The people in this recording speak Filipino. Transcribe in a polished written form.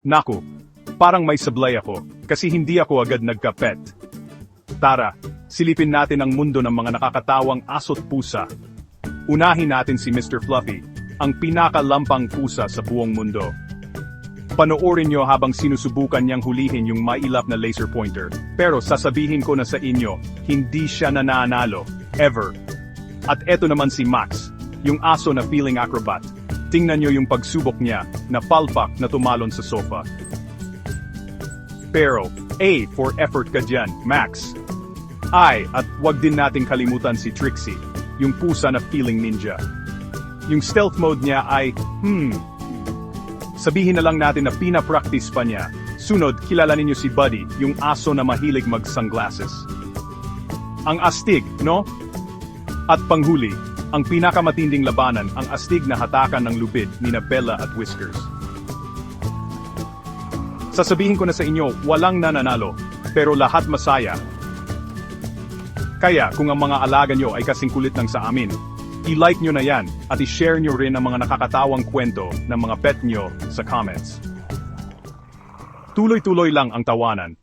Naku, parang may sablay ako, kasi hindi ako agad nagka-pet. Tara, silipin natin ang mundo ng mga nakakatawang aso't pusa. Unahin natin si Mr. Fluffy, ang pinakalampang pusa sa buong mundo. Panoorin nyo habang sinusubukan niyang hulihin yung mailap na laser pointer. Pero sasabihin ko na sa inyo, hindi siya nananalo. Ever. At eto naman si Max, yung aso na feeling acrobat. Tingnan nyo yung pagsubok niya, na palpak na tumalon sa sofa. Pero, A for effort ka dyan, Max. At wag din nating kalimutan si Trixie, yung pusa na feeling ninja. Yung stealth mode niya ay, sabihin na lang natin na pinapractice pa niya. Sunod, kilala ninyo si Buddy, yung aso na mahilig mag-sunglasses. Ang astig, no? At panghuli, ang pinakamatinding labanan, ang astig na hatakan ng lubid ni Bella at Whiskers. Sasabihin ko na sa inyo, walang nananalo, pero lahat masaya. Kaya kung ang mga alaga nyo ay kasing kulit ng sa amin, i-like nyo na yan at i-share nyo rin ang mga nakakatawang kwento ng mga pet nyo sa comments. Tuloy-tuloy lang ang tawanan,